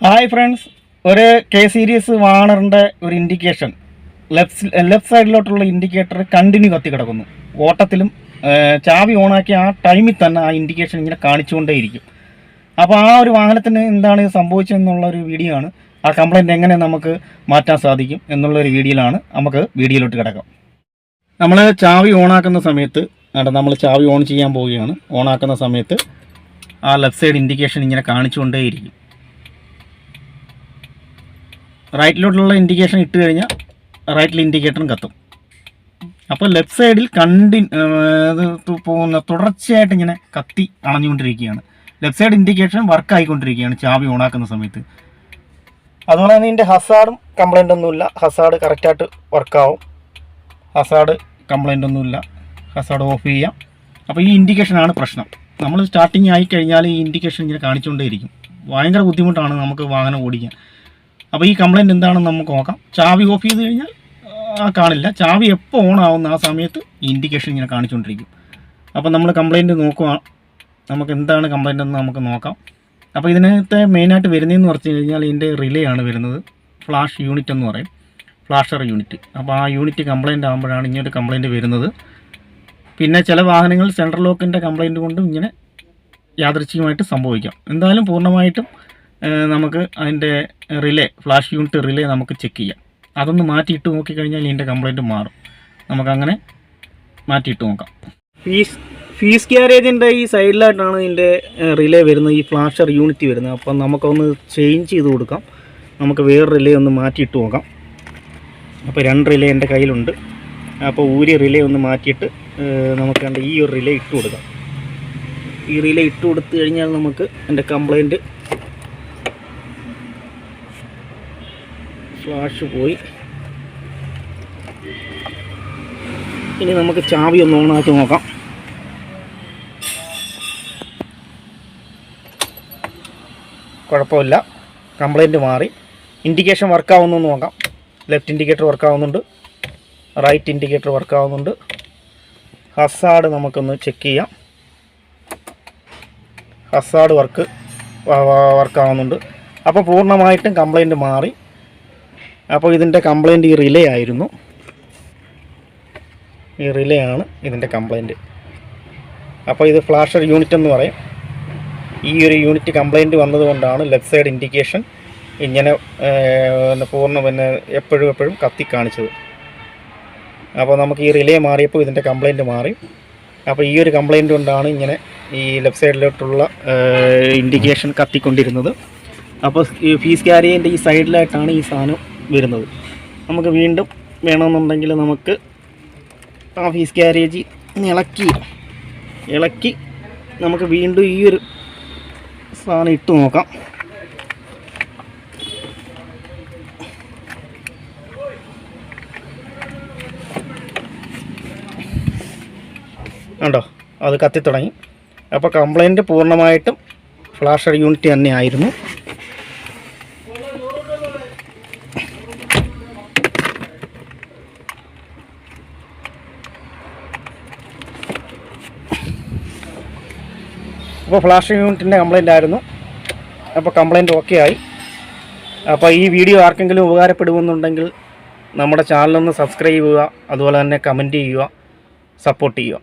Hi friends, ഒരു K series വാണറിൻ്റെ ഒരു indication left സൈഡിലോട്ടുള്ള indicator continue കത്തി കിടക്കുന്നു. ഓട്ടത്തിലും ചാവി ഓണാക്കി ആ ടൈമിൽ തന്നെ ആ ഇൻഡിക്കേഷൻ ഇങ്ങനെ കാണിച്ചുകൊണ്ടേയിരിക്കും. അപ്പോൾ ആ ഒരു വാഹനത്തിന് എന്താണ് സംഭവിച്ചതെന്നുള്ള ഒരു വീഡിയോ ആണ്. ആ കംപ്ലയിൻറ്റ് എങ്ങനെ നമുക്ക് മാറ്റാൻ സാധിക്കും എന്നുള്ളൊരു വീഡിയോയിലാണ്. നമുക്ക് വീഡിയോയിലോട്ട് കിടക്കാം. നമ്മൾ ചാവി ഓണാക്കുന്ന സമയത്ത് നമ്മൾ ചാവി ഓൺ ചെയ്യാൻ പോവുകയാണ്. ഓണാക്കുന്ന സമയത്ത് ആ ലെഫ്റ്റ് സൈഡ് ഇൻഡിക്കേഷൻ ഇങ്ങനെ കാണിച്ചുകൊണ്ടേയിരിക്കും. റൈറ്റിലോട്ടുള്ള ഇൻഡിക്കേഷൻ ഇട്ട് കഴിഞ്ഞാൽ റൈറ്റിൽ ഇൻഡിക്കേറ്ററും കത്തും. അപ്പോൾ ലെഫ്റ്റ് സൈഡിൽ പോകുന്ന തുടർച്ചയായിട്ട് ഇങ്ങനെ കത്തി അണഞ്ഞുകൊണ്ടിരിക്കുകയാണ്. ലെഫ്റ്റ് സൈഡ് ഇൻഡിക്കേഷൻ വർക്ക് ആയിക്കൊണ്ടിരിക്കുകയാണ് ചാവി ഓണാക്കുന്ന സമയത്ത്. അതുപോലെ തന്നെ ഇതിൻ്റെ ഹസാർഡും കംപ്ലൈൻ്റ് ഒന്നുമില്ല. ഹസാർഡ് കറക്റ്റായിട്ട് വർക്കാവും. ഹസാർഡ് കംപ്ലൈൻ്റ് ഒന്നുമില്ല. ഹസാർഡ് ഓഫ് ചെയ്യാം. അപ്പോൾ ഈ ഇൻഡിക്കേഷനാണ് പ്രശ്നം. നമ്മൾ സ്റ്റാർട്ടിങ് ആയിക്കഴിഞ്ഞാൽ ഈ ഇൻഡിക്കേഷൻ ഇങ്ങനെ കാണിച്ചുകൊണ്ടേയിരിക്കും. ഭയങ്കര ബുദ്ധിമുട്ടാണ് നമുക്ക് വാഹനം ഓടിക്കാൻ. അപ്പോൾ ഈ കംപ്ലയിൻറ്റ് എന്താണെന്ന് നമുക്ക് നോക്കാം. ചാവി ഓഫ് ചെയ്ത് കഴിഞ്ഞാൽ കാണില്ല. ചാവി എപ്പോൾ ഓൺ ആവുന്ന ആ സമയത്ത് ഈ ഇൻഡിക്കേഷൻ ഇങ്ങനെ കാണിച്ചുകൊണ്ടിരിക്കും. അപ്പോൾ നമ്മൾ കംപ്ലയിൻറ്റ് നോക്കുക. നമുക്ക് എന്താണ് കംപ്ലയിൻ്റ് എന്ന് നമുക്ക് നോക്കാം. അപ്പോൾ ഇതിനകത്തെ മെയിനായിട്ട് വരുന്നതെന്ന് പറഞ്ഞു കഴിഞ്ഞാൽ ഇതിൻ്റെ റിലേ ആണ് വരുന്നത്. ഫ്ലാഷ് യൂണിറ്റ് എന്ന് പറയും, ഫ്ലാഷർ യൂണിറ്റ്. അപ്പോൾ ആ യൂണിറ്റ് കംപ്ലയിൻ്റ് ആകുമ്പോഴാണ് ഇങ്ങനൊരു കംപ്ലയിൻറ്റ് വരുന്നത്. പിന്നെ ചില വാഹനങ്ങൾ സെൻട്രൽ ലോക്കിൻ്റെ കംപ്ലയിൻറ്റ് കൊണ്ടും ഇങ്ങനെ യാദൃച്ഛികമായിട്ട് സംഭവിക്കാം. എന്തായാലും പൂർണ്ണമായിട്ടും നമുക്ക് അതിൻ്റെ റിലേ, ഫ്ലാഷ് യൂണിറ്റ് റിലേ നമുക്ക് ചെക്ക് ചെയ്യാം. അതൊന്ന് മാറ്റിയിട്ട് നോക്കിക്കഴിഞ്ഞാൽ ഇതിൻ്റെ കംപ്ലയിൻറ്റ് മാറും. നമുക്കങ്ങനെ മാറ്റിയിട്ട് നോക്കാം. ഫീസ് ഗ്യാരേജിൻ്റെ ഈ സൈഡിലായിട്ടാണ് ഇതിൻ്റെ റിലേ വരുന്നത്, ഈ ഫ്ലാഷർ യൂണിറ്റ് വരുന്നത്. അപ്പം നമുക്കൊന്ന് ചേഞ്ച് ചെയ്ത് കൊടുക്കാം. നമുക്ക് വേറെ റിലേ ഒന്ന് മാറ്റിയിട്ട് നോക്കാം. അപ്പോൾ 2 റിലേ എൻ്റെ കയ്യിലുണ്ട്. അപ്പോൾ ഊരിയ റിലേ ഒന്ന് മാറ്റിയിട്ട് നമുക്ക് കണ്ട ഈ ഒരു റിലേ ഇട്ട് കൊടുക്കാം. ഈ റിലേ ഇട്ട് കൊടുത്തു കഴിഞ്ഞാൽ നമുക്ക് എൻ്റെ കംപ്ലയിൻറ്റ് ഫ്ലാഷ് പോയി. ഇനി നമുക്ക് ചാവി ഒന്ന് ഓണാക്കി നോക്കാം. കുഴപ്പമില്ല, കംപ്ലയിൻറ്റ് മാറി. ഇൻഡിക്കേഷൻ വർക്കാവുന്നു നോക്കാം. ലെഫ്റ്റ് ഇൻഡിക്കേറ്റർ വർക്കാവുന്നുണ്ട്, റൈറ്റ് ഇൻഡിക്കേറ്റർ വർക്കാവുന്നുണ്ട്. ഹസാർഡ് നമുക്കൊന്ന് ചെക്ക് ചെയ്യാം. ഹസാർഡ് വർക്കാവുന്നുണ്ട്. അപ്പോൾ പൂർണ്ണമായിട്ടും കംപ്ലയിൻറ്റ് മാറി. അപ്പോൾ ഇതിൻ്റെ കംപ്ലയിൻറ്റ് ഈ റിലേ ആയിരുന്നു. ഈ റിലേ ആണ് ഇതിൻ്റെ കംപ്ലയിൻറ്റ്. അപ്പോൾ ഇത് ഫ്ലാഷർ യൂണിറ്റ് എന്ന് പറയും. ഈ ഒരു യൂണിറ്റ് കംപ്ലയിൻറ്റ് വന്നതുകൊണ്ടാണ് ലെഫ്റ്റ് സൈഡ് ഇൻഡിക്കേഷൻ ഇങ്ങനെ എപ്പോഴും കത്തി കാണിച്ചത്. അപ്പോൾ നമുക്ക് ഈ റിലേ മാറിയപ്പോൾ ഇതിൻ്റെ കംപ്ലയിൻറ്റ് മാറി. അപ്പോൾ ഈ ഒരു കംപ്ലയിൻറ്റ് കൊണ്ടാണ് ഇങ്ങനെ ഈ ലെഫ്റ്റ് സൈഡിലോട്ടുള്ള ഇൻഡിക്കേഷൻ കത്തിക്കൊണ്ടിരുന്നത്. അപ്പോൾ ഈ ഫീസ് ക്യാരിയറിൻ്റെ ഈ സൈഡിലായിട്ടാണ് ഈ സാധനം വരുന്നത്. നമുക്ക് വീണ്ടും വേണമെന്നുണ്ടെങ്കിൽ നമുക്ക് ആ ഫീസ് ക്യാരേജ് ഇളക്കി നമുക്ക് വീണ്ടും ഈ ഒരു സാധനം ഇട്ട് നോക്കാം. കണ്ടോ, അത് കത്തിത്തുടങ്ങി. അപ്പോൾ കംപ്ലയിൻറ്റ് പൂർണ്ണമായിട്ടും ഫ്ലാഷർ യൂണിറ്റ് തന്നെ ആയിരുന്നു. അപ്പോൾ ഫ്ലാഷ് യൂണിറ്റിൻ്റെ കംപ്ലയിൻ്റ് ആയിരുന്നു. അപ്പോൾ കംപ്ലയിൻറ്റ് ഓക്കെ ആയി. അപ്പോൾ ഈ വീഡിയോ ആർക്കെങ്കിലും ഉപകാരപ്പെടുമെന്നുണ്ടെങ്കിൽ നമ്മുടെ ചാനലൊന്ന് സബ്സ്ക്രൈബ് ചെയ്യുക. അതുപോലെ തന്നെ കമൻറ്റ് ചെയ്യുക, സപ്പോർട്ട് ചെയ്യുക.